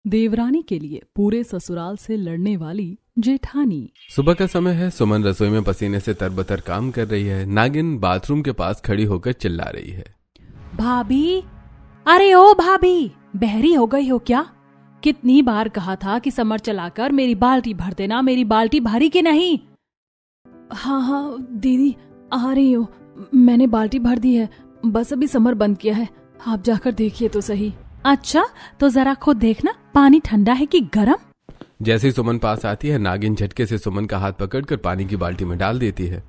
देवरानी के लिए पूरे ससुराल से लड़ने वाली जेठानी। सुबह का समय है। सुमन रसोई में पसीने से तरबतर काम कर रही है। नागिन बाथरूम के पास खड़ी होकर चिल्ला रही है, भाभी, अरे ओ भाभी, बहरी हो गई हो क्या? कितनी बार कहा था कि समर चलाकर मेरी बाल्टी भर देना, मेरी बाल्टी भारी के नहीं। हाँ हाँ दीदी, आ रही हूँ, मैंने बाल्टी भर दी है, बस अभी समर बंद किया है, आप जाकर देखिए तो सही। अच्छा तो जरा खुद देखना, पानी ठंडा है कि गरम। जैसे ही सुमन पास आती है, नागिन झटके से सुमन का हाथ पकड़कर पानी की बाल्टी में डाल देती है।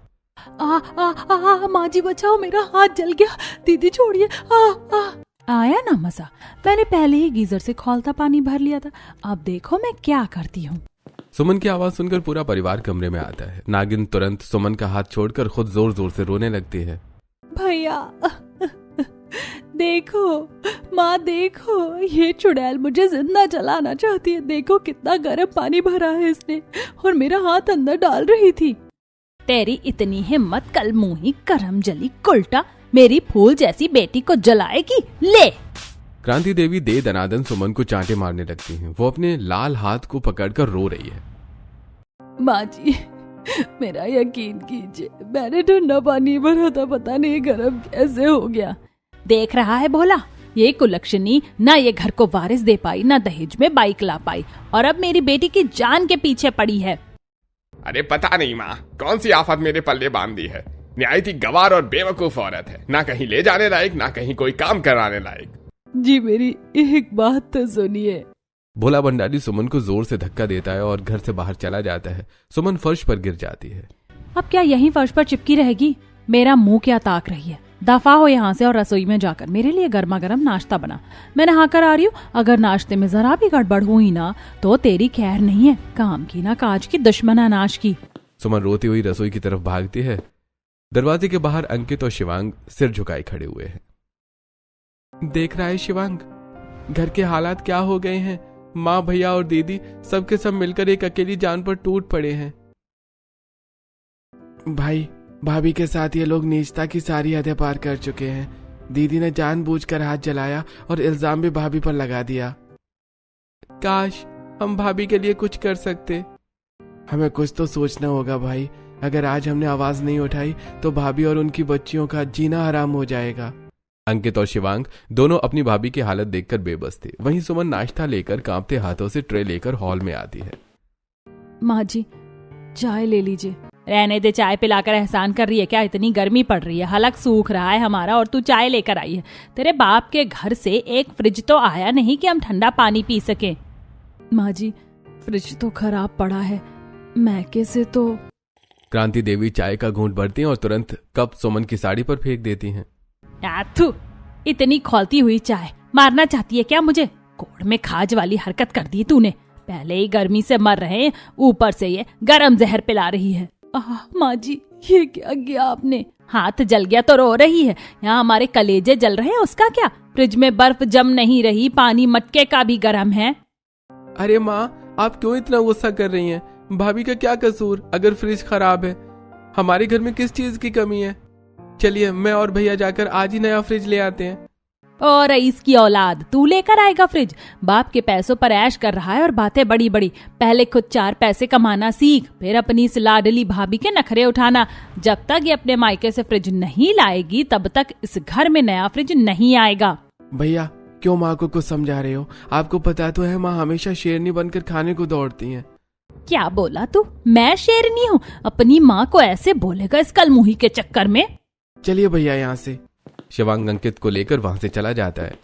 माँ जी बचाओ, मेरा हाथ जल गया, दीदी छोड़िए। आया ना मजा, मैंने पहले ही गीजर से खौलता पानी भर लिया था, अब देखो मैं क्या करती हूँ। सुमन की आवाज सुनकर पूरा परिवार कमरे में आता है। नागिन तुरंत सुमन का हाथ छोड़कर खुद जोर जोर से रोने लगती है। भैया देखो, माँ देखो, ये चुड़ैल मुझे जिंदा जलाना चाहती है, देखो कितना गर्म पानी भरा है इसने, और मेरा हाथ अंदर डाल रही थी। तेरी इतनी हिम्मत, कल मुंही करम जली कुल्टा, मेरी फूल जैसी बेटी को जलाएगी, ले। क्रांति देवी दे दनादन सुमन को चांटे मारने लगती हैं। वो अपने लाल हाथ को पकड़कर रो रही है। माँ जी मेरा यकीन कीजिए, मैंने ठंडा पानी भरा था, पता नहीं गर्म कैसे हो गया। देख रहा है भोला, ये कुलक्षणी ना ये घर को वारिस दे पाई, ना दहेज में बाइक ला पाई, और अब मेरी बेटी की जान के पीछे पड़ी है। अरे पता नहीं माँ, कौन सी आफत मेरे पल्ले बांध दी है। निहायती गवार और बेवकूफ औरत है, ना कहीं ले जाने लायक, ना कहीं कोई काम कराने लायक। जी मेरी एक बात तो सुनिए। भोला भंडारी सुमन को जोर से धक्का देता है और घर से बाहर चला जाता है। सुमन फर्श पर गिर जाती है। अब क्या यहीं फर्श पर चिपकी रहेगी? मेरा मुंह क्या ताक रही है? दफा हो यहाँ से और रसोई में जाकर मेरे लिए गर्मा गर्म नाश्ता बना। मैं नहा कर आ रही हूँ, अगर नाश्ते में जरा भी गड़बड़ हुई ना तो तेरी खैर नहीं है, काम की ना काज की, दुश्मन अनाज की। सुमन रोती हुई रसोई की तरफ भागती है। दरवाजे के बाहर अंकित और शिवांग सिर झुकाए खड़े हुए हैं। देख रहा है शिवांग, घर के हालात क्या हो गए हैं। माँ, भैया और दीदी सबके सब मिलकर एक अकेली जान पर टूट पड़े हैं। भाई भाभी के साथ ये लोग नीचता की सारी हदें पार कर चुके हैं। दीदी ने जानबूझकर हाथ जलाया और इल्जाम भी भाभी पर लगा दिया। काश हम भाभी के लिए कुछ कर सकते। हमें कुछ तो सोचना होगा भाई, अगर आज हमने आवाज नहीं उठाई तो भाभी और उनकी बच्चियों का जीना हराम हो जाएगा। अंकित और शिवांग दोनों अपनी भाभी की हालत देखकर बेबस थे। वहीं सुमन नाश्ता लेकर कांपते हाथों से ट्रे लेकर हॉल में आती है। माँ जी चाय ले लीजिए। रहने दे, चाय पिलाकर एहसान कर रही है क्या? इतनी गर्मी पड़ रही है, हलक सूख रहा है हमारा और तू चाय लेकर आई है। तेरे बाप के घर से एक फ्रिज तो आया नहीं कि हम ठंडा पानी पी सके। माँ जी फ्रिज तो खराब पड़ा है, मैके से तो। क्रांति देवी चाय का घूंट भरती हैं और तुरंत कप सुमन की साड़ी पर फेंक देती हैं। थू, इतनी खौलती हुई चाय, मारना चाहती है क्या मुझे? कोड़ में खाज वाली हरकत कर दी तूने। पहले ही गर्मी से मर रहे हैं, ऊपर से ये गरम जहर पिला रही है। माँ जी ये क्या किया आपने? हाथ जल गया तो रो रही है, यहाँ हमारे कलेजे जल रहे हैं, उसका क्या? फ्रिज में बर्फ जम नहीं रही, पानी मटके का भी गर्म है। अरे माँ, आप क्यों इतना गुस्सा कर रही हैं? भाभी का क्या कसूर? अगर फ्रिज खराब है, हमारे घर में किस चीज की कमी है? चलिए मैं और भैया जाकर आज ही नया फ्रिज ले आते हैं। और रईस की औलाद, तू लेकर आएगा फ्रिज? बाप के पैसों पर ऐश कर रहा है और बातें बड़ी बड़ी। पहले खुद 4 पैसे कमाना सीख, फिर अपनी इस लाडली भाभी के नखरे उठाना। जब तक ये अपने मायके से फ्रिज नहीं लाएगी तब तक इस घर में नया फ्रिज नहीं आएगा। भैया क्यों माँ को कुछ समझा रहे हो? आपको पता तो है माँ हमेशा शेरनी बनकर खाने को दौड़ती हैं। क्या बोला तू? मैं शेरनी हूँ? अपनी माँ को ऐसे बोलेगा इस कलमुही के चक्कर में? चलिए भैया यहाँ से। शिवांग अंकित को लेकर वहां से चला जाता है।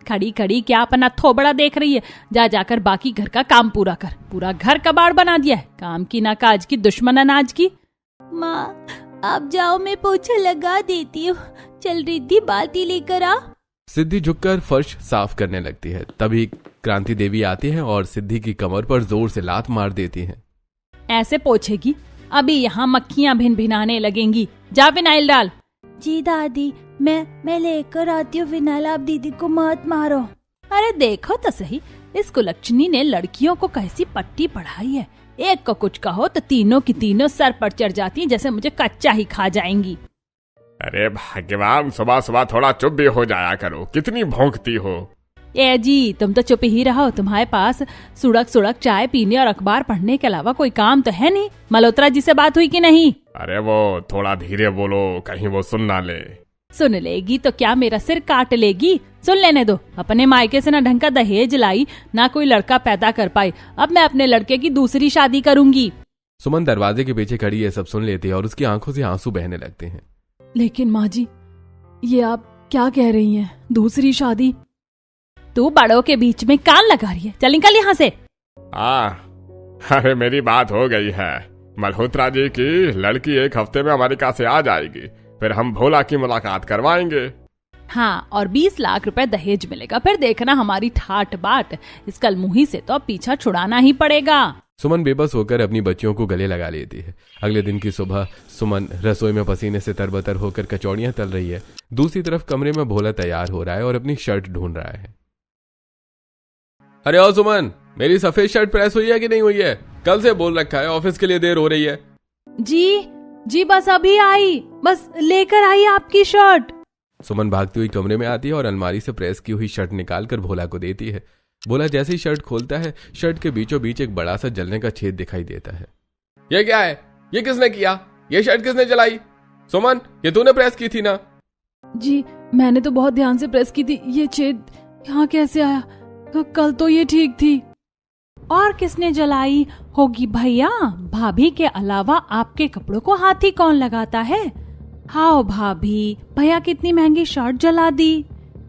खड़ी खड़ी क्या अपना थोबड़ा देख रही है? जा जाकर बाकी घर का काम पूरा कर। पूरा घर कबाड़ बना दिया है, काम की ना काज की, दुश्मन अनाज की। माँ आप जाओ, मैं पोछा लगा देती हूँ। चल रिद्धि बाल्टी लेकर आ। सिद्धि झुककर फर्श साफ करने लगती है। तभी क्रांति देवी आती है और सिद्धि की कमर पर जोर से लात मार देती है। ऐसे पोछेगी? अभी यहाँ मक्खियाँ भिन भिनाने लगेंगी। जा फिनाइल डाल। जी दादी मैं लेकर आती हूँ फिनाइल, आप दीदी को मत मारो। अरे देखो तो सही, इस कुलक्षणी ने लड़कियों को कैसी पट्टी पढ़ाई है। एक को कुछ कहो तो तीनों की तीनों सर पर चढ़ जाती हैं, जैसे मुझे कच्चा ही खा जाएंगी। अरे भगवान, सुबह सुबह थोड़ा चुप भी हो जाया करो, कितनी भौंकती हो। ए जी, तुम तो चुप ही रहो। तुम्हारे पास सुड़क सुड़क चाय पीने और अखबार पढ़ने के अलावा कोई काम तो है नहीं। मल्होत्रा जी से बात हुई कि नहीं? अरे वो थोड़ा धीरे बोलो, कहीं वो सुन ना ले। सुन लेगी तो क्या मेरा सिर काट लेगी? सुन लेने दो। अपने मायके से ना ढंग का दहेज लाई, ना कोई लड़का पैदा कर पाई। अब मैं अपने लड़के की दूसरी शादी करूंगी। सुमन दरवाजे के पीछे खड़ी ये सब सुन लेती है और उसकी आंखों से आंसू बहने लगते हैं। लेकिन माँ जी, ये आप क्या कह रही हैं? दूसरी शादी? तू बड़ों के बीच में कान लगा रही है। चल निकल यहाँ से। अरे मेरी बात हो गई है। मल्होत्रा जी की लड़की 1 हफ्ते में अमेरिका से आ जाएगी, फिर हम भोला की मुलाकात करवाएंगे। हाँ, और 20 लाख रुपए दहेज मिलेगा। फिर देखना हमारी ठाट बाट। इस कलमुही से तो अब पीछा छुड़ाना ही पड़ेगा। सुमन बेबस होकर अपनी बच्चियों को गले लगा लेती है। अगले दिन की सुबह सुमन रसोई में पसीने से तरबतर होकर कचौड़ियां तल रही है। दूसरी तरफ कमरे में भोला तैयार हो रहा है और अपनी शर्ट ढूंढ रहा है। अरे ओ सुमन, मेरी सफेद शर्ट प्रेस हुई है कि नहीं हुई है? कल से बोल रखा है, ऑफिस के लिए देर हो रही है। जी बस अभी आई, बस लेकर आई आपकी शर्ट। सुमन भागती हुई कमरे में आती है और अलमारी से प्रेस की हुई शर्ट निकालकर भोला को देती है। भोला जैसे ही शर्ट खोलता है, शर्ट के बीचों बीच एक बड़ा सा जलने का छेद दिखाई देता है। ये क्या है? ये किसने किया? ये शर्ट किसने जलाई? सुमन, ये तूने प्रेस की थी ना? जी, मैंने तो बहुत ध्यान से प्रेस की थी। ये छेद यहाँ कैसे आया? कल तो ये ठीक थी। और किसने जलाई होगी भैया? भाभी के अलावा आपके कपड़ों को हाथ ही कौन लगाता है? हाँ भाभी, भैया कितनी महंगी शर्ट जला दी।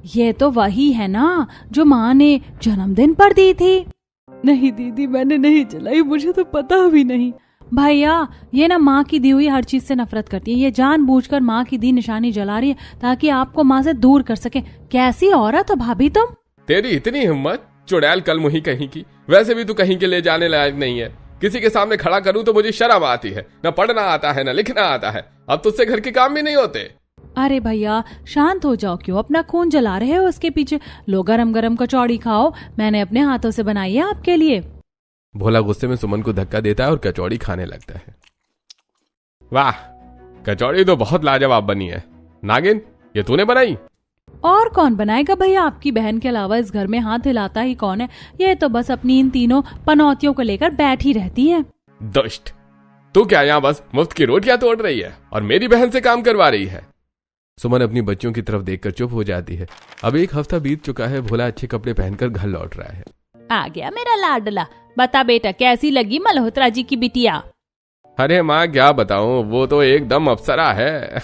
ये तो वही है ना जो माँ ने जन्मदिन पर दी थी। नहीं दीदी, मैंने नहीं जलाई, मुझे तो पता भी नहीं। भैया, ये ना माँ की दी हुई हर चीज से नफरत करती है। ये जानबूझकर माँ की दी निशानी जला रही है ताकि आपको माँ से दूर कर सके। कैसी औरत हो भाभी तुम? तेरी इतनी हिम्मत, चुड़ैल कलमुही कहीं की। वैसे भी तू कहीं के ले जाने लायक नहीं है। किसी के सामने खड़ा करूं तो मुझे शर्म आती है। न पढ़ना आता है, न लिखना आता है। अब तुझसे घर के काम भी नहीं होते। अरे भैया शांत हो जाओ, क्यों अपना खून जला रहे हो उसके पीछे? लो गरम गरम कचौड़ी खाओ, मैंने अपने हाथों से बनाई है आपके लिए। भोला गुस्से में सुमन को धक्का देता है और कचौड़ी खाने लगता है। वाह, कचौड़ी तो बहुत लाजवाब बनी है। नागिन, ये तूने बनाई? और कौन बनाएगा भैया? आपकी बहन के अलावा इस घर में हाथ हिलाता ही कौन है? ये तो बस अपनी इन तीनों पनौतियों को लेकर बैठी रहती है। दुष्ट, तू क्या यहाँ बस मुफ्त की रोटियां तोड़ रही है और मेरी बहन से काम करवा रही है? सुमन अपनी बच्चियों की तरफ देखकर चुप हो जाती है। अब 1 हफ्ता बीत चुका है। भोला अच्छे कपड़े पहनकर घर लौट रहा है। आ गया मेरा लाडला। बता बेटा, कैसी लगी मल्होत्रा जी की बिटिया? अरे माँ, क्या बताऊं, वो तो एकदम अप्सरा है।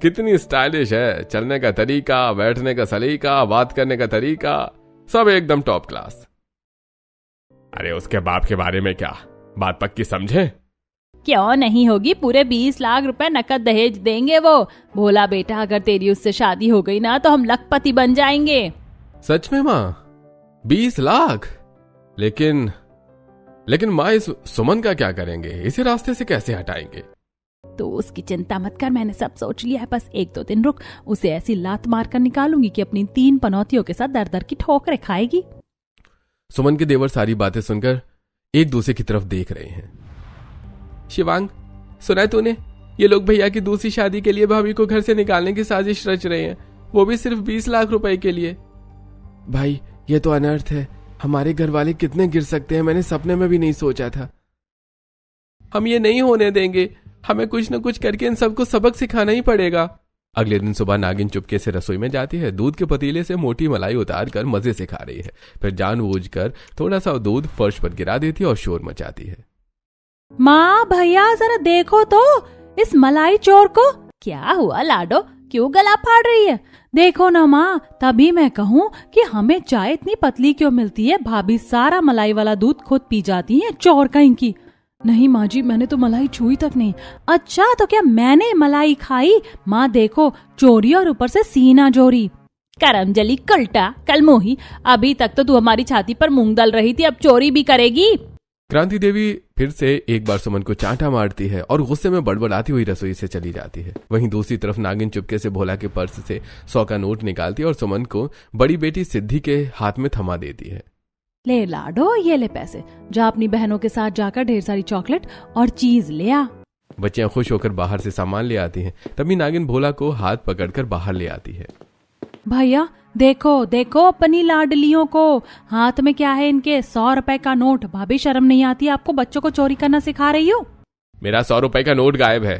कितनी स्टाइलिश है। चलने का तरीका, बैठने का सलीका, बात करने का तरीका, सब एकदम टॉप क्लास। अरे उसके बाप के बारे में क्या बात पक्की समझे? क्यों नहीं होगी? पूरे 20 लाख रुपए नकद दहेज देंगे वो। भोला बेटा, अगर तेरी उससे शादी हो गई ना तो हम लखपति बन जाएंगे। सच में माँ? 20 लाख? लेकिन माँ, इस सुमन का क्या करेंगे? इसे रास्ते से कैसे हटाएंगे? तो उसकी चिंता मत कर, मैंने सब सोच लिया है। बस 1-2 दिन रुक, उसे ऐसी लात मार कर निकालूंगी कि अपनी 3 पनौतियों के साथ दर दर की ठोकरें खाएगी। सुमन के देवर सारी बातें सुनकर एक दूसरे की तरफ देख रहे हैं। शिवांग, सुना है तूने? ये लोग भैया की दूसरी शादी के लिए भाभी को घर से निकालने की साजिश रच रहे हैं, वो भी सिर्फ 20 लाख रुपए के लिए। भाई, ये तो अनर्थ है। हमारे घर वाले कितने गिर सकते हैं, मैंने सपने में भी नहीं सोचा था। हम ये नहीं होने देंगे। हमें कुछ न कुछ करके इन सबको सबक सिखाना ही पड़ेगा। अगले दिन सुबह नागिन चुपके से रसोई में जाती है। दूध के पतीले से मोटी मलाई उतार कर मजे से खा रही है। फिर जानबूझकर थोड़ा सा दूध फर्श पर गिरा देती है और शोर मचाती है। माँ, भैया जरा देखो तो इस मलाई चोर को। क्या हुआ लाडो, क्यों गला फाड़ रही है? देखो ना माँ, तभी मैं कहूँ कि हमें चाय इतनी पतली क्यों मिलती है? भाभी सारा मलाई वाला दूध खुद पी जाती है, चोर कहीं की। नहीं माँ जी, मैंने तो मलाई छुई तक नहीं। अच्छा, तो क्या मैंने मलाई खाई? माँ देखो, चोरी और ऊपर से सीना जोरी। करमजली कल्टा कलमोही, अभी तक तो तू हमारी छाती पर मूंग दल रही थी, अब चोरी भी करेगी? क्रांति देवी फिर से एक बार सुमन को चांटा मारती है और गुस्से में बड़बड़ाती हुई रसोई से चली जाती है। वहीं दूसरी तरफ नागिन चुपके से भोला के पर्स से 100 का नोट निकालती है और सुमन को बड़ी बेटी सिद्धि के हाथ में थमा देती है। ले लाडो, ये ले पैसे, जा अपनी बहनों के साथ जाकर ढेर सारी चॉकलेट और चीज ले आ। बच्चियां खुश होकर बाहर से सामान ले आती हैं। तभी नागिन भोला को हाथ पकड़कर बाहर ले आती है। भैया देखो देखो अपनी लाडलियों को, हाथ में क्या है इनके? 100 रुपए का नोट। भाभी शर्म नहीं आती आपको? बच्चों को चोरी करना सिखा रही हो। मेरा 100 रुपए का नोट गायब है।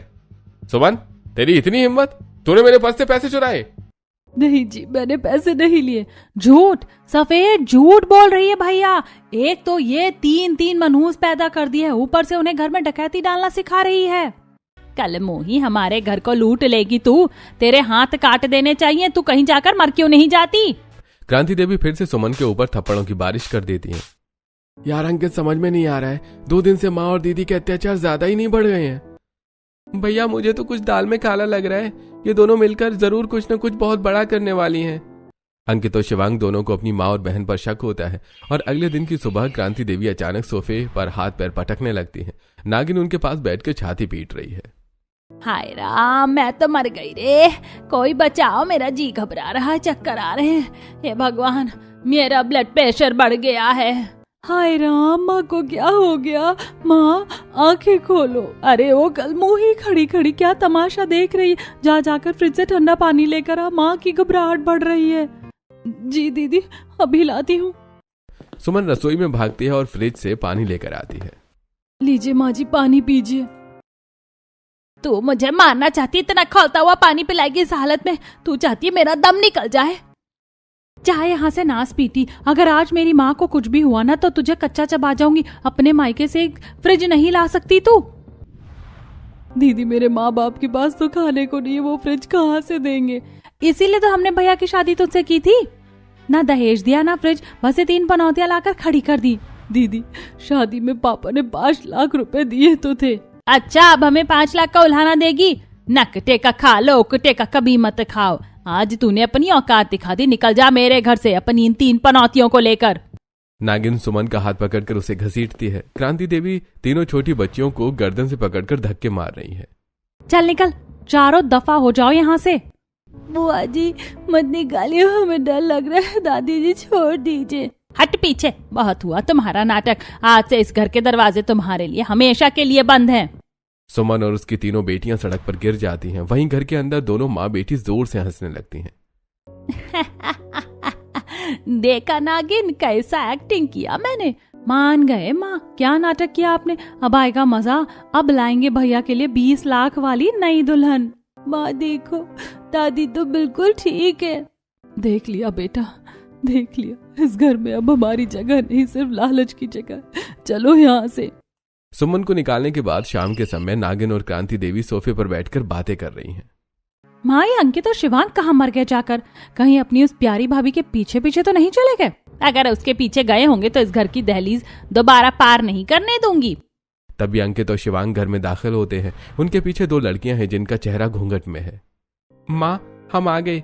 सुमन, तेरी इतनी हिम्मत, तूने मेरे पास से पैसे चुराए? नहीं जी, मैंने पैसे नहीं लिए। झूठ, सफेद झूठ बोल रही है भैया। एक तो ये 3 मनहूस पैदा कर दिए, ऊपर से उन्हें घर में डकैती डालना सिखा रही है। कल मोही हमारे घर को लूट लेगी तू, तेरे हाथ काट देने चाहिए। तू कहीं जाकर मर क्यों नहीं जाती? क्रांति देवी फिर से सुमन के ऊपर थप्पड़ों की बारिश कर देती हैं। यार अंकित, समझ में नहीं आ रहा है, 2 दिन से माँ और दीदी के अत्याचार ज्यादा ही नहीं बढ़ गए हैं? भैया मुझे तो कुछ दाल में काला लग रहा है, ये दोनों मिलकर जरूर कुछ न कुछ बहुत बड़ा करने वाली हैं। अंकित और शिवांग दोनों को अपनी माँ और बहन पर शक होता है और अगले दिन की सुबह क्रांति देवी अचानक सोफे पर हाथ पैर पटकने लगती है। नागिन उनके पास बैठकर छाती पीट रही है। हाय राम, मैं तो मर गई रे, कोई बचाओ, मेरा जी घबरा रहा है, चक्कर आ रहे हैं। हे भगवान, मेरा ब्लड प्रेशर बढ़ गया है। हाय राम, माँ को क्या हो गया? माँ आंखें खोलो। अरे ओ कल मोही खड़ी खड़ी क्या तमाशा देख रही है? जाकर फ्रिज से ठंडा पानी लेकर आ, माँ की घबराहट बढ़ रही है। जी दीदी, अभी लाती हूँ। सुमन रसोई में भागती है और फ्रिज से पानी लेकर आती है। लीजिए माँ जी, पानी पीजिए। तू मुझे मारना चाहती, इतना खौलता हुआ पानी पिलाएगी इस हालत में? तू चाहती है मेरा दम निकल जाए? चाहे यहाँ से नास पीटी, अगर आज मेरी माँ को कुछ भी हुआ ना तो तुझे कच्चा चबा जाऊंगी। अपने मायके से एक फ्रिज नहीं ला सकती तू? दीदी, मेरे माँ बाप के पास तो खाने को नहीं है, वो फ्रिज कहाँ से देंगे? इसीलिए तो हमने भैया की शादी तुझसे की थी। ना दहेज दिया ना फ्रिज, बस 3 पनौतियां लाकर खड़ी कर दी। दीदी, शादी में पापा ने 5 लाख रुपए दिए तो थे। अच्छा, अब हमें 5 लाख का उल्हाना देगी? नकटे का खा लो, उकटे का कभी मत खाओ। आज तूने अपनी औकात दिखा दी, निकल जा मेरे घर से अपनी इन 3 पनौतियों को लेकर। नागिन सुमन का हाथ पकड़कर उसे घसीटती है। क्रांति देवी तीनों छोटी बच्चियों को गर्दन से पकड़कर धक्के मार रही है। चल निकल, चारों दफा हो जाओ यहाँ से। बुआ जी मत निकालिए, हमें डर लग रहा है। दादी जी छोड़ दीजिए। हट पीछे, बहुत हुआ तुम्हारा नाटक। आज से इस घर के दरवाजे तुम्हारे लिए हमेशा के लिए बंद हैं। सुमन और उसकी तीनों बेटियां सड़क पर गिर जाती हैं। वहीं घर के अंदर दोनों माँ बेटी जोर से हंसने लगती हैं। देखा नागिन, कैसा एक्टिंग किया मैंने। मान गए माँ, क्या नाटक किया आपने। अब आएगा मजा, अब लाएंगे भैया के लिए 20 लाख वाली नई दुल्हन। माँ देखो, दादी तो बिल्कुल ठीक है। देख लिया बेटा, देख लिया, इस घर में अब हमारी जगह नहीं, सिर्फ लालच की जगह। चलो यहाँ से। सुमन को निकालने के बाद शाम के समय नागिन और क्रांति देवी सोफे पर बैठकर बातें कर रही हैं। माँ, ये अंकित और शिवांग कहाँ मर गए जाकर? कहीं अपनी उस प्यारी भाभी के पीछे पीछे तो नहीं चले गए? अगर उसके पीछे गए होंगे तो इस घर की दहलीज दोबारा पार नहीं करने दूंगी। तभी अंकित और शिवांग घर में दाखिल होते हैं। उनके पीछे 2 लड़कियां हैं जिनका चेहरा घूंघट में है। माँ, हम आ गए।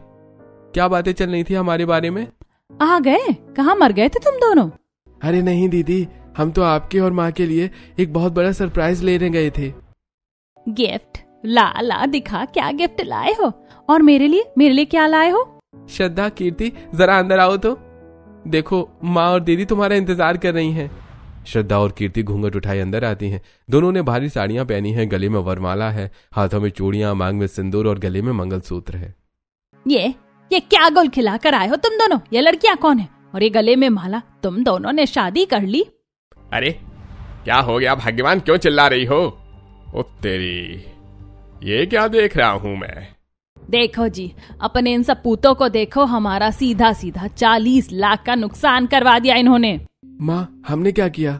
क्या बातें चल रही थी हमारे बारे में? आ गए? कहाँ मर गए थे तुम दोनों? अरे नहीं दीदी, हम तो आपके और माँ के लिए एक बहुत बड़ा सरप्राइज लेने गए थे। गिफ्ट? ला दिखा, क्या गिफ्ट लाए हो? और मेरे लिए क्या लाए हो? श्रद्धा, कीर्ति, जरा अंदर आओ तो। देखो, माँ और दीदी तुम्हारा इंतजार कर रही हैं। श्रद्धा और कीर्ति घूंघट उठाए अंदर आती हैं। दोनों ने भारी साड़ियां पहनी हैं, गले में वरमाला है, हाथों में चूड़ियां, मांग में सिंदूर और गले में मंगलसूत्र है। ये क्या गोल खिला कर आए हो तुम दोनों? ये लड़कियां कौन है और ये गले में माला? तुम दोनों ने शादी कर ली? अरे क्या हो गया भाग्यवान, क्यों चिल्ला रही हो? ओ तेरी, ये क्या देख रहा हूं मैं? देखो जी, अपने इन सपूतों को देखो, हमारा सीधा 40 लाख का नुकसान करवा दिया इन्होंने। माँ, हमने क्या किया?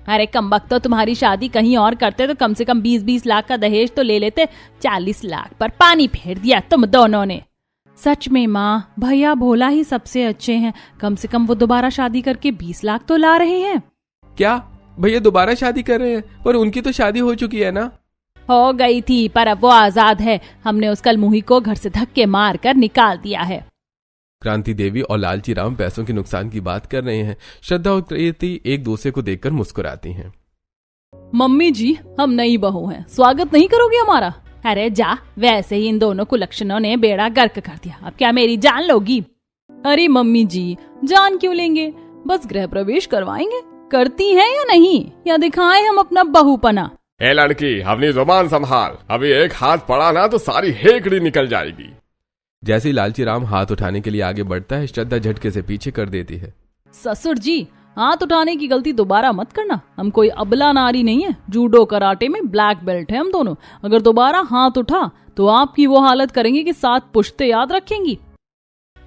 अरे कमबख्त, तो तुम्हारी शादी कहीं और करते तो कम से कम 20-20 लाख का दहेज तो ले लेते। 40 लाख पर पानी फेर दिया तुम दोनों ने। सच में माँ, भैया भोला ही सबसे अच्छे हैं। कम से कम वो दोबारा शादी करके 20 लाख तो ला रहे हैं। क्या भैया दोबारा शादी कर रहे हैं? पर उनकी तो शादी हो चुकी है ना? हो गई थी, पर अब वो आजाद है। हमने उस कलमुही को घर से धक्के मार कर निकाल दिया है। क्रांति देवी और लालची राम पैसों के नुकसान की बात कर रहे हैं। श्रद्धा और कीर्ति एक दूसरे को देखकर मुस्कुराती हैं। मम्मी जी, हम नई बहू हैं, स्वागत नहीं करोगे हमारा? अरे जा, वैसे ही इन दोनों कुलक्षणों ने बेड़ा गर्क कर दिया, अब क्या मेरी जान लोगी? अरे मम्मी जी, जान क्यों लेंगे, बस गृह प्रवेश करवाएंगे। करती हैं या नहीं, या दिखाएं हम अपना बहुपना? ए लड़की, अपनी जुबान संभाल, अभी एक हाथ पड़ा ना तो सारी हेकड़ी निकल जाएगी। जैसे ही लालची राम हाथ उठाने के लिए आगे बढ़ता है, श्रद्धा झटके से पीछे कर देती है। ससुर जी, हाथ उठाने की गलती दोबारा मत करना। हम कोई अबला नारी नहीं है, जूडो कराटे में ब्लैक बेल्ट है हम दोनों। अगर दोबारा हाथ उठा तो आपकी वो हालत करेंगे कि 7 पुश्ते याद रखेंगी।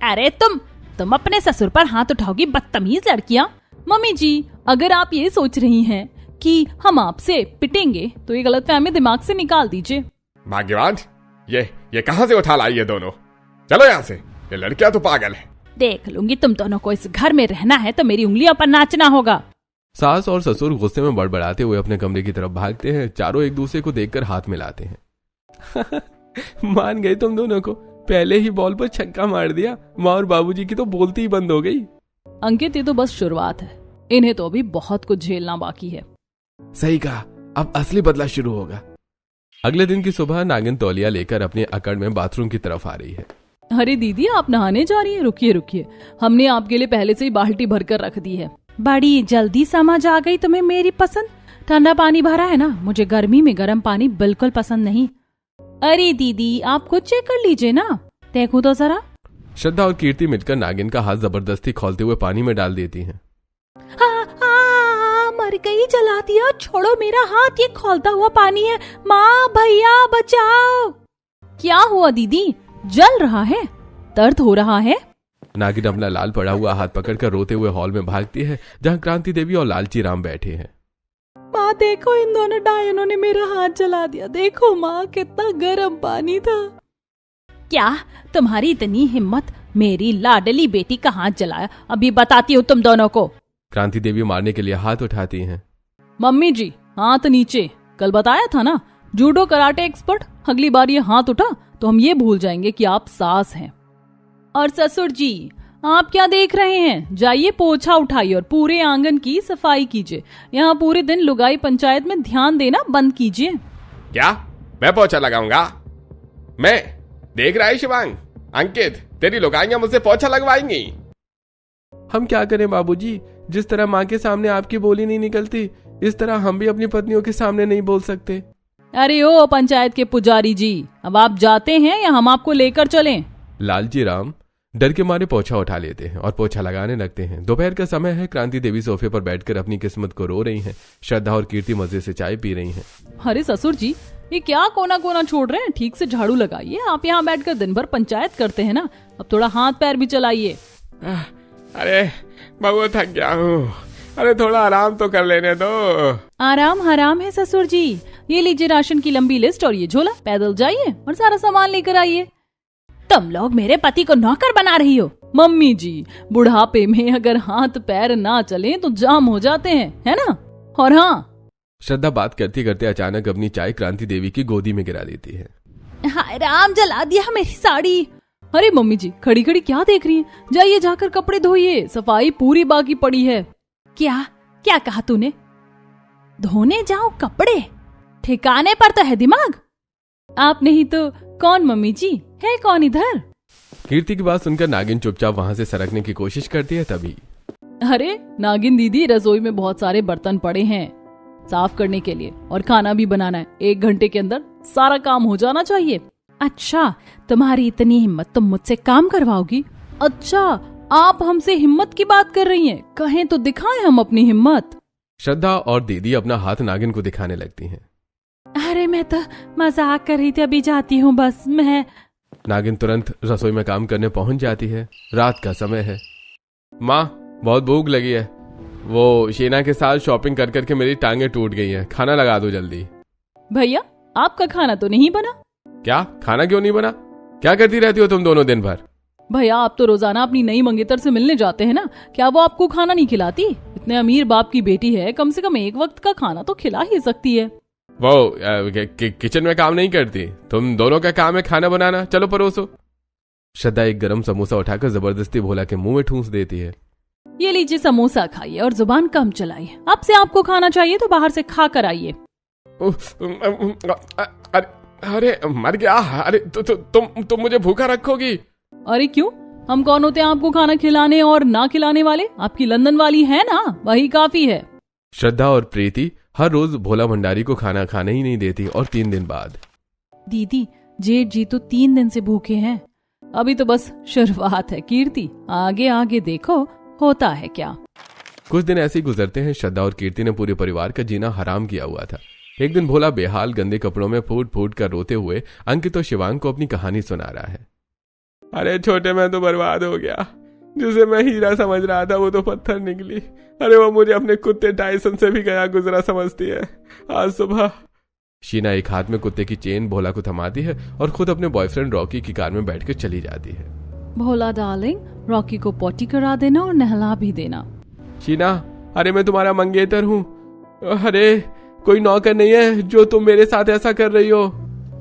अरे तुम अपने ससुर पर हाथ उठाओगी, बदतमीज लड़कियां। मम्मी जी, अगर आप ये सोच रही हैं कि हम आपसे पिटेंगे तो ये गलतफहमी दिमाग से निकाल दीजिए। भाग्यवान, ये कहां से उठा लाई है दोनों? चलो यहाँ से, ये लड़कियां तो पागल है। देख लूंगी, तुम दोनों को इस घर में रहना है तो मेरी उंगलियों पर नाचना होगा। सास और ससुर गुस्से में बड़बड़ाते हुए अपने कमरे की तरफ भागते हैं। चारों एक दूसरे को देखकर हाथ मिलाते हैं। मान गए तुम दोनों को, पहले ही बॉल पर छक्का मार दिया। माँ और बाबूजी की तो बोलती ही बंद हो गई। अंकित, ये तो बस शुरुआत है, इन्हें तो अभी बहुत कुछ झेलना बाकी है। सही कहा, अब असली बदला शुरू होगा। अगले दिन की सुबह नागिन तौलिया लेकर अपने अकड़ में बाथरूम की तरफ आ रही है। अरे दीदी, आप नहाने जा रही हैं? रुकिए, हमने आपके लिए पहले से ही बाल्टी भरकर रख दी है। बड़ी जल्दी समझ आ गई तुम्हें मेरी पसंद। ठंडा पानी भरा है ना, मुझे गर्मी में गर्म पानी बिल्कुल पसंद नहीं। अरे दीदी, आप खुद चेक कर लीजिए ना, देखो तो जरा। श्रद्धा और कीर्ति मिलकर नागिन का हाथ जबरदस्ती खोलते हुए पानी में डाल देती हैं। मर गई, जला दिया, छोड़ो मेरा हाथ, ये खोलता हुआ पानी है। माँ भैया बचाओ। क्या हुआ दीदी, जल रहा है? दर्द हो रहा है? नागिन अपना लाल पड़ा हुआ हाथ पकड़कर रोते हुए हॉल में भागती है, जहाँ क्रांति देवी और लालची राम बैठे हैं। माँ देखो, इन दोनों डायनों ने मेरा हाथ जला दिया। देखो माँ, कितना गर्म पानी था। क्या तुम्हारी इतनी हिम्मत, मेरी लाडली बेटी का हाथ जलाया? अभी बताती हूँ तुम दोनों को। क्रांति देवी मारने के लिए हाथ उठाती हैं। मम्मी जी, हाथ नीचे। कल बताया था ना, जूडो कराटे एक्सपर्ट। अगली बार ये हाथ उठा तो हम ये भूल जाएंगे कि आप सास हैं। और ससुर जी, आप क्या देख रहे हैं? जाइए पोछा उठाइए और पूरे आंगन की सफाई कीजिए। यहाँ पूरे दिन लुगाई पंचायत में ध्यान देना बंद कीजिए। क्या मैं पोछा लगाऊंगा? मैं देख रहा है शिवांग, अंकित, तेरी लुगाइयां मुझसे पोछा लगवाएंगी। हम क्या करें बाबूजी, जिस तरह माँ के सामने आपकी बोली नहीं निकलती, इस तरह हम भी अपनी पत्नियों के सामने नहीं बोल सकते। अरे ओ पंचायत के पुजारी जी, अब आप जाते हैं या हम आपको लेकर चलें? लालची राम डर के मारे पोछा उठा लेते हैं और पोछा लगाने लगते हैं। दोपहर का समय है। क्रांति देवी सोफे पर बैठकर अपनी किस्मत को रो रही हैं। श्रद्धा और कीर्ति मजे से चाय पी रही हैं। अरे ससुर जी, ये क्या कोना कोना छोड़ रहे हैं? ठीक से झाड़ू लगाइए। आप यहाँ बैठकर दिन भर पंचायत करते हैं ना, अब थोड़ा हाथ पैर भी चलाइए। अरे बहुत थक गया हूँ, अरे थोड़ा आराम तो कर लेने दो। आराम हराम है ससुर जी। ये लीजिए राशन की लंबी लिस्ट और ये झोला, पैदल जाइए और सारा सामान लेकर आइए। तुम लोग मेरे पति को नौकर बना रही हो। मम्मी जी, बुढ़ापे में अगर हाथ पैर ना चले तो जाम हो जाते हैं, है ना? और हाँ, श्रद्धा बात करते करते अचानक अपनी चाय क्रांति देवी की गोदी में गिरा देती है। हाय राम, जला दिया मेरी साड़ी। अरे मम्मी जी, खड़ी खड़ी क्या देख रही हैं? जाइए जाकर कपड़े धोइए, सफाई पूरी बाकी पड़ी है। क्या कहा तूने? धोने जाओ कपड़े? ठिकाने पर तो है दिमाग। आप नहीं तो कौन मम्मी जी? है कौन इधर? कीर्ति की बात सुनकर नागिन चुपचाप वहां से सरकने की कोशिश करती है। तभी अरे नागिन दीदी, रसोई में बहुत सारे बर्तन पड़े हैं साफ करने के लिए और खाना भी बनाना है। 1 घंटे के अंदर सारा काम हो जाना चाहिए। अच्छा, तुम्हारी इतनी हिम्मत, तुम मुझसे काम करवाओगी? अच्छा, आप हमसे हिम्मत की बात कर रही हैं? कहें तो दिखाएं हम अपनी हिम्मत। श्रद्धा और दीदी अपना हाथ नागिन को दिखाने लगती हैं। अरे मैं तो मजाक कर रही थी, अभी जाती हूँ बस मैं। नागिन तुरंत रसोई में काम करने पहुंच जाती है। रात का समय है। माँ, बहुत भूख लगी है। वो शीना के साथ शॉपिंग कर करके मेरी टांगे टूट गई हैं। खाना लगा दो जल्दी। भैया, आपका खाना तो नहीं बना? क्या खाना क्यों नहीं बना? क्या करती रहती हो तुम दोनों दिन भर? भैया, आप तो रोजाना अपनी नई मंगेतर से मिलने जाते हैं ना, क्या वो आपको खाना नहीं खिलाती? इतने अमीर बाप की बेटी है, कम से कम एक वक्त का खाना तो खिला ही सकती है। वो किचन में काम नहीं करती? तुम दोनों का काम है खाना बनाना। चलो परोसो। श्रद्धा एक गरम समोसा उठाकर जबरदस्ती भोला के मुंह में ठूंस देती है। ये लीजिए समोसा खाइए और जुबान कम चलाइए। अब से आपको खाना चाहिए तो बाहर से खा कर आइए। अरे मर गया। अरे तुम मुझे भूखा रखोगी? अरे क्यों, हम कौन होते हैं आपको खाना खिलाने और ना खिलाने वाले? आपकी लंदन वाली है ना, वही काफी है। श्रद्धा और प्रीति हर रोज भोला भंडारी को खाना खाने ही नहीं देती। और 3 दिन बाद दीदी, जेठ जी तो 3 दिन से भूखे हैं। अभी तो बस शुरुआत है कीर्ति, आगे आगे देखो होता है क्या। कुछ दिन ऐसे ही गुजरते हैं। श्रद्धा और कीर्ति ने पूरे परिवार का जीना हराम किया हुआ था। एक दिन भोला बेहाल गंदे कपड़ों में फूट फूट कर रोते हुए अंकित और शिवांग को अपनी कहानी सुना रहा है। अरे छोटे, मैं तो बर्बाद हो गया। जिसे मैं हीरा समझ रहा था वो तो पत्थर निकली। अरे वो मुझे अपने कुत्ते टाइसन से भी गया गुजरा समझती है। आज सुबह शीना एक हाथ में कुत्ते की चेन भोला को थमाती है और खुद अपने बॉयफ्रेंड रॉकी की कार में बैठकर चली जाती है। भोला डार्लिंग, रॉकी को पोटी करा देना और नहला भी देना। शीना, अरे मैं तुम्हारा मंगेतर हूँ। अरे कोई नौकर नहीं है जो तुम मेरे साथ ऐसा कर रही हो।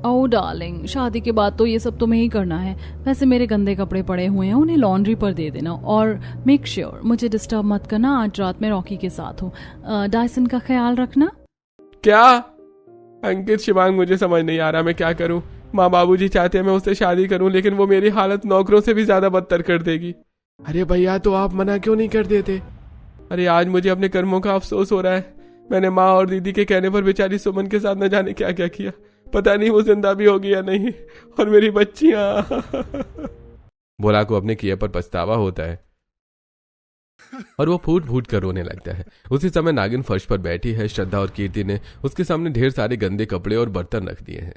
ओह डार्लिंग, शादी के बाद तो ये सब तुम्हें ही करना है। वैसे मेरे गंदे कपड़े पड़े हुए हैं, उन्हें लॉन्ड्री पर दे देना और मेक श्योर मुझे डिस्टर्ब मत करना। आज रात में रॉकी के साथ हूँ। डायसन का ख्याल रखना। क्या? अंकित, शिवांग, मुझे समझ नहीं आ रहा मैं क्या करूं। माँ बाबूजी चाहते हैं मैं उससे शादी करूं, लेकिन वो मेरी हालत नौकरों से भी ज्यादा बदतर कर देगी। अरे भैया, तो आप मना क्यों नहीं कर देते? अरे आज मुझे अपने कर्मों का अफसोस हो रहा है। मैंने माँ और दीदी के कहने पर बेचारी सुमन के साथ न जाने क्या क्या किया। पता नहीं वो जिंदा भी होगी या नहीं। और मेरी बच्चियां। भोला को अपने किए पर पछतावा होता है और वो फूट फूट कर रोने लगता है। उसी समय नागिन फर्श पर बैठी है। श्रद्धा और कीर्ति ने उसके सामने ढेर सारे गंदे कपड़े और बर्तन रख दिए हैं।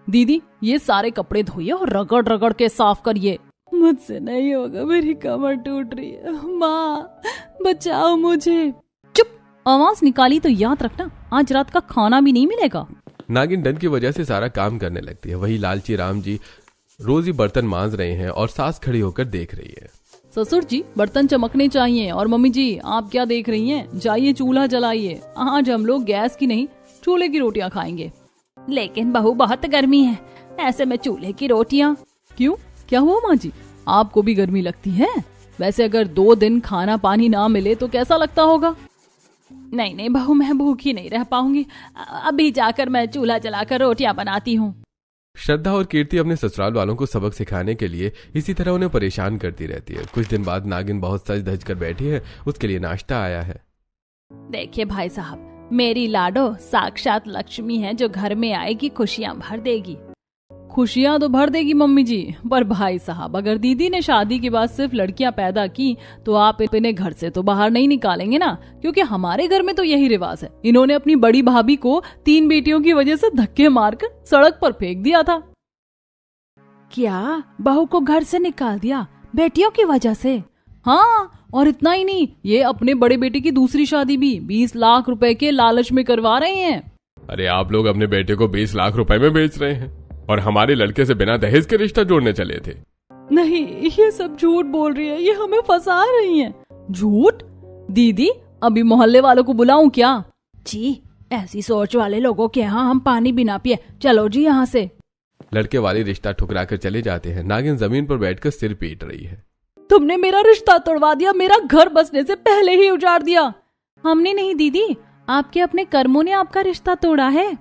दीदी, ये सारे कपड़े धोइए और रगड़ रगड़ के साफ करिए। मुझसे नहीं होगा, मेरी कमर टूट रही है। माँ बचाओ मुझे। चुप, आवाज निकाली तो याद रखना आज रात का खाना भी नहीं मिलेगा। नागिन डर की वजह से सारा काम करने लगती है। वही लालची राम जी रोज ही बर्तन मांज रहे हैं और सास खड़ी होकर देख रही है। ससुर जी, बर्तन चमकने चाहिए। और मम्मी जी, आप क्या देख रही हैं? जाइए चूल्हा जलाइए। आज हम लोग गैस की नहीं चूल्हे की रोटियां खाएंगे। लेकिन बहू, बहुत गर्मी है, ऐसे में चूल्हे की रोटियां। क्यों, क्या हुआ माँ जी? आपको भी गर्मी लगती है? वैसे अगर 2 दिन खाना पानी ना मिले तो कैसा लगता होगा? नहीं नहीं बहू, मैं भूखी नहीं रह पाऊंगी। अभी जाकर मैं चूल्हा जलाकर रोटियां बनाती हूँ। श्रद्धा और कीर्ति अपने ससुराल वालों को सबक सिखाने के लिए इसी तरह उन्हें परेशान करती रहती है। कुछ दिन बाद नागिन बहुत सज धज कर बैठी है। उसके लिए नाश्ता आया है। देखिए भाई साहब, मेरी लाडो साक्षात लक्ष्मी है जो घर में आएगी खुशियां भर देगी। खुशियां तो भर देगी मम्मी जी, पर भाई साहब अगर दीदी ने शादी के बाद सिर्फ लड़कियां पैदा की तो आप इन्हें घर से तो बाहर नहीं निकालेंगे ना, क्योंकि हमारे घर में तो यही रिवाज है। इन्होंने अपनी बड़ी भाभी को 3 बेटियों की वजह से धक्के मारकर सड़क पर फेंक दिया था। क्या, बहू को घर से निकाल दिया बेटियों की वजह से? हाँ, और इतना ही नहीं, ये अपने बड़े बेटे की दूसरी शादी भी 20 लाख रुपए के लालच में करवा रहे हैं। अरे आप लोग अपने बेटे को 20 लाख रुपए में बेच रहे हैं और हमारे लड़के से बिना दहेज के रिश्ता जोड़ने चले थे। नहीं, ये सब झूठ बोल रही है, ये हमें फंसा रही हैं। झूठ? दीदी, अभी मोहल्ले वालों को बुलाऊं क्या? जी, ऐसी सोच वाले लोगों के यहाँ हम पानी भी ना पिए। चलो जी यहाँ से। लड़के वाले रिश्ता ठुकरा कर चले जाते हैं। नागिन जमीन पर बैठकर सिर पीट रही है। तुमने मेरा रिश्ता तोड़वा दिया, मेरा घर बसने से पहले ही उजाड़ दिया। हमने नहीं दीदी, आपके अपने कर्मों ने आपका रिश्ता तोड़ा है।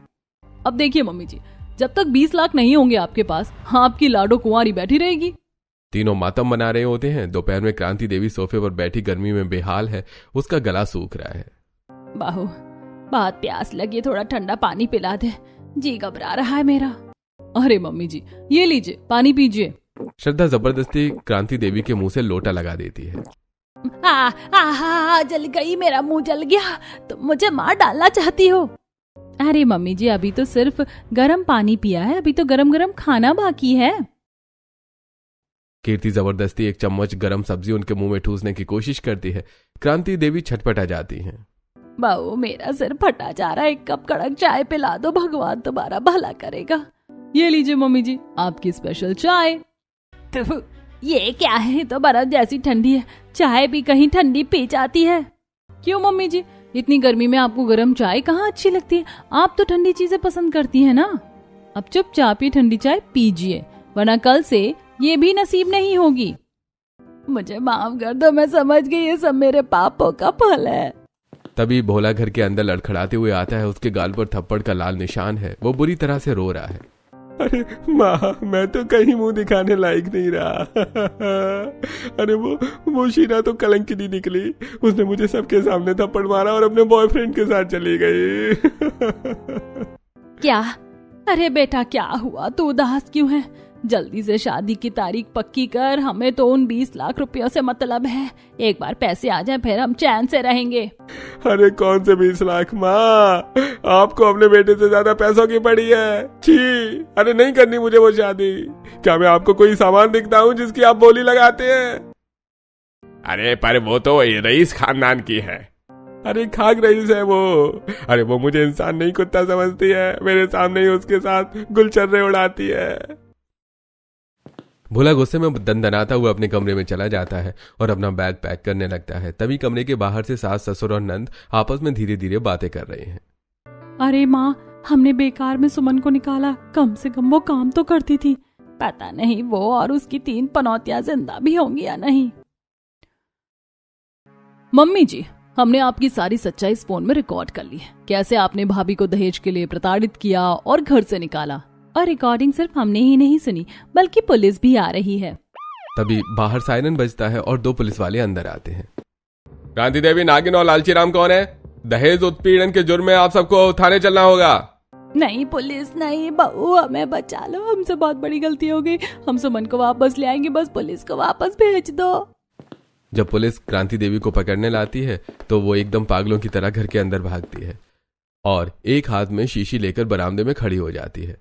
अब देखिए मम्मी जी, जब तक 20 लाख नहीं होंगे आपके पास, आपकी लाडो कुंवारी बैठी रहेगी। तीनों मातम मना रहे होते हैं। दोपहर में क्रांति देवी सोफे पर बैठी गर्मी में बेहाल है। उसका गला सूख रहा है। बाहू, बहुत प्यास लगी, थोड़ा ठंडा पानी पिला दे, जी घबरा रहा है मेरा। अरे मम्मी जी, ये लीजिए पानी पीजिए। श्रद्धा जबरदस्ती क्रांति देवी के मुंह से लोटा लगा देती है। जल गई, मेरा मुंह जल गया। तुम मुझे मार डालना चाहती हो? अरे मम्मी जी, अभी तो सिर्फ गर्म पानी पिया है, अभी तो गरम गरम खाना बाकी है। कीर्ति जबरदस्ती एक चम्मच गरम सब्जी उनके मुंह में ठूसने की कोशिश करती है। क्रांति देवी छटपटा जाती हैं। बाबू, मेरा सिर फटा जा रहा है, 1 कप कड़क चाय पिला दो, भगवान तुम्हारा भला करेगा। ये लीजिए मम्मी जी, आपकी स्पेशल चाय। तो ये क्या है, तो बर्फ जैसी ठंडी है। चाय भी कहीं ठंडी पी जाती है। क्यों मम्मी जी, इतनी गर्मी में आपको गर्म चाय कहाँ अच्छी लगती है? आप तो ठंडी चीजें पसंद करती हैं ना। अब चुपचाप ही ठंडी चाय पीजिए, वरना कल से ये भी नसीब नहीं होगी। मुझे माफ कर दो, मैं समझ गई ये सब मेरे पापों का फल है। तभी भोला घर के अंदर लड़खड़ाते हुए आता है। उसके गाल पर थप्पड़ का लाल निशान है। वो बुरी तरह से रो रहा है। अरे माँ, मैं तो कहीं मुंह दिखाने लायक नहीं रहा। अरे वो शीना तो कलंकिनी निकली। उसने मुझे सबके सामने थप्पड़ मारा और अपने बॉयफ्रेंड के साथ चली गई। क्या? अरे बेटा, क्या हुआ? तू उदास क्यों है? जल्दी से शादी की तारीख पक्की कर, हमें तो उन 20 लाख रुपयों से मतलब है। एक बार पैसे आ जाए फिर हम चैन से रहेंगे। अरे कौन से 20 लाख माँ, आपको अपने बेटे से ज्यादा पैसों की पड़ी है। छी, अरे नहीं करनी मुझे वो शादी। क्या मैं आपको कोई सामान दिखता हूँ जिसकी आप बोली लगाते हैं? अरे पर वो तो रईस खानदान की है। अरे खाक रईस है वो। अरे वो मुझे इंसान नहीं कुत्ता समझती है, मेरे सामने ही उसके साथ गुलछर्रे उड़ाती है। भोला गुस्से में दंदनाता हुआ अपने कमरे में चला जाता है और अपना बैग पैक करने लगता है। तभी कमरे के बाहर से सास, ससुर और नंद आपस में धीरे धीरे बातें कर रहे हैं। अरे माँ, हमने बेकार में सुमन को निकाला, कम से कम वो काम तो करती थी। पता नहीं वो और उसकी 3 पनौतियां जिंदा भी होंगी या नहीं। मम्मी जी, हमने आपकी सारी सच्चाई इस फोन में रिकॉर्ड कर ली है। कैसे आपने भाभी को दहेज के लिए प्रताड़ित किया और घर से निकाला। और रिकॉर्डिंग सिर्फ हमने ही नहीं सुनी बल्कि पुलिस भी आ रही है। तभी बाहर सायरन बजता है और 2 पुलिस वाले अंदर आते हैं। क्रांति देवी, नागिन और लालची राम कौन है? दहेज उत्पीड़न के जुर्म में आप सबको थाने चलना होगा। नहीं पुलिस नहीं, बहू हमें बचा लो, हमसे बहुत बड़ी गलती हो गई। हम सुमन को वापस ले आएंगे, बस पुलिस को वापस भेज दो। जब पुलिस क्रांति देवी को पकड़ने लाती है तो वो एकदम पागलों की तरह घर के अंदर भागती है और एक हाथ में शीशी लेकर बरामदे में खड़ी हो जाती है।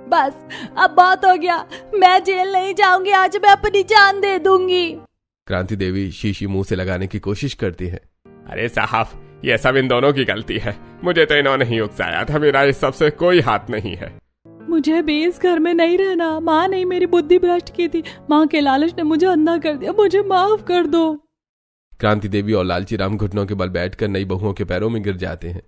बस अब बहुत हो गया, मैं जेल नहीं जाऊंगी, आज मैं अपनी जान दे दूंगी। क्रांति देवी शीशी मुंह से लगाने की कोशिश करती है। अरे साहब, ये सब इन दोनों की गलती है, मुझे तो इन्होंने ही उकसाया था, मेरा इस सब से कोई हाथ नहीं है। मुझे भी इस घर में नहीं रहना, माँ ने मेरी बुद्धि भ्रष्ट की थी, माँ के लालच ने मुझे अंधा कर दिया, मुझे माफ कर दो। क्रांति देवी और लालची राम घुटनों के बल बैठकर नई बहुओं के पैरों में गिर जाते हैं।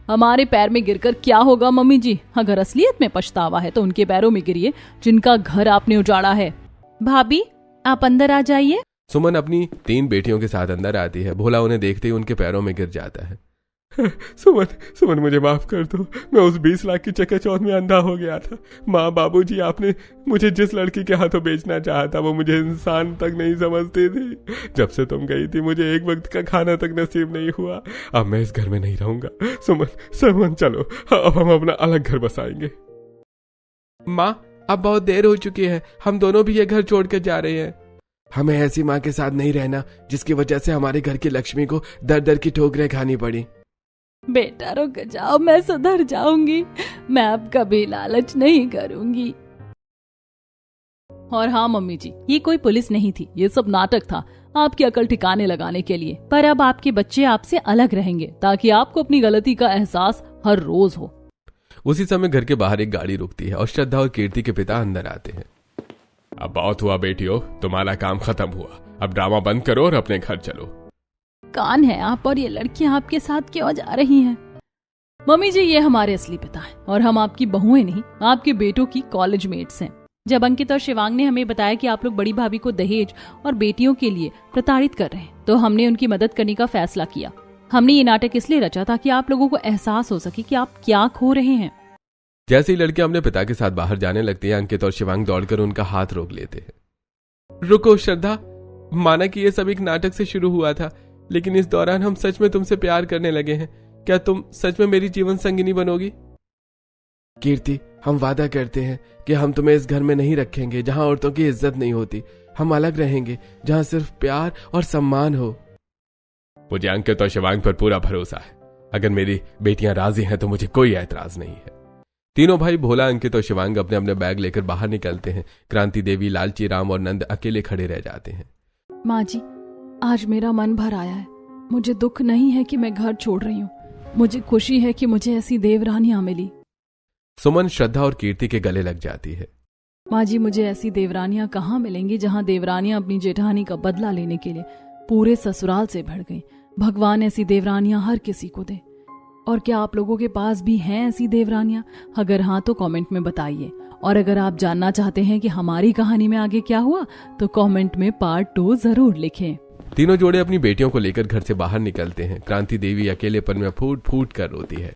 हमारे पैर में गिरकर क्या होगा मम्मी जी? अगर असलियत में पछतावा है तो उनके पैरों में गिरिए जिनका घर आपने उजाड़ा है। भाभी आप अंदर आ जाइए। सुमन अपनी 3 बेटियों के साथ अंदर आती है। भोला उन्हें देखते ही उनके पैरों में गिर जाता है। सुमन मुझे माफ कर दो, मैं उस 20 लाख की चकाचौंध में अंधा हो गया था। माँ, बाबूजी, आपने मुझे जिस लड़की के हाथों बेचना चाहा था वो मुझे इंसान तक नहीं समझती थी। जब से तुम गई थी मुझे एक वक्त का खाना तक नसीब नहीं हुआ। अब मैं इस घर में नहीं रहूंगा। सुमन चलो, अब हम अपना अलग घर बसाएंगे। माँ, अब बहुत देर हो चुकी है, हम दोनों भी ये घर छोड़कर जा रहे हैं। हमें ऐसी माँ के साथ नहीं रहना जिसकी वजह से हमारे घर की लक्ष्मी को दर दर की ठोकरें खानी पड़ी। बेटा रुक जाओ, मैं सुधर जाऊंगी, मैं अब कभी लालच नहीं करूंगी। और हाँ मम्मी जी, ये कोई पुलिस नहीं थी, ये सब नाटक था आपकी अकल ठिकाने लगाने के लिए। पर अब आपके बच्चे आपसे अलग रहेंगे ताकि आपको अपनी गलती का एहसास हर रोज हो। उसी समय घर के बाहर एक गाड़ी रुकती है और श्रद्धा और कीर्ति के पिता अंदर आते हैं। अब बहुत हुआ बेटियों, तुम्हारा काम खत्म हुआ, अब ड्रामा बंद करो और अपने घर चलो। कौन है आप और ये लड़कियां आपके साथ क्यों जा रही हैं? मम्मी जी, ये हमारे असली पिता हैं और हम आपकी बहुएं नहीं, आपके बेटों की कॉलेज मेट्स हैं। जब अंकित और शिवांग ने हमें बताया कि आप लोग बड़ी भाभी को दहेज और बेटियों के लिए प्रताड़ित कर रहे हैं तो हमने उनकी मदद करने का फैसला किया। हमने ये नाटक इसलिए रचा ताकि आप लोगों को एहसास हो सके कि आप क्या खो रहे हैं। जैसे ही लड़कियां अपने पिता के साथ बाहर जाने लगती हैं, अंकित और शिवांग दौड़कर उनका हाथ रोक लेते हैं। रुको श्रद्धा, माना कि ये सब एक नाटक से शुरू हुआ था, लेकिन इस दौरान हम सच में तुमसे प्यार करने लगे हैं। क्या तुम सच में मेरी जीवन संगिनी बनोगी? कीर्ति, हम वादा करते हैं कि हम तुम्हें इस घर में नहीं रखेंगे जहां औरतों की इज्जत नहीं होती। हम अलग रहेंगे जहां सिर्फ प्यार और सम्मान हो। मुझे अंकित और शिवांग पर पूरा भरोसा है। अगर मेरी बेटियां राजी हैं तो मुझे कोई ऐतराज नहीं है। तीनों भाई भोला, अंकित और शिवांग अपने अपने बैग लेकर बाहर निकलते हैं। क्रांति देवी, लालची राम और नंद अकेले खड़े रह जाते हैं। माँ जी, आज मेरा मन भर आया है। मुझे दुख नहीं है कि मैं घर छोड़ रही हूँ, मुझे खुशी है कि मुझे ऐसी देवरानियां मिली। सुमन श्रद्धा और कीर्ति के गले लग जाती है। माँ जी, मुझे ऐसी देवरानियां कहाँ मिलेंगी जहाँ देवरानियां अपनी जेठानी का बदला लेने के लिए पूरे ससुराल से भड़ गईं। भगवान ऐसी देवरानियां हर किसी को दे। और क्या आप लोगों के पास भी हैं ऐसी देवरानियां? अगर हाँ तो कमेंट में बताइए। और अगर आप जानना चाहते हैं कि हमारी कहानी में आगे क्या हुआ तो कमेंट में पार्ट 2 जरूर लिखें। तीनों जोड़े अपनी बेटियों को लेकर घर से बाहर निकलते हैं। क्रांति देवी अकेलेपन में फूट फूट कर रोती है।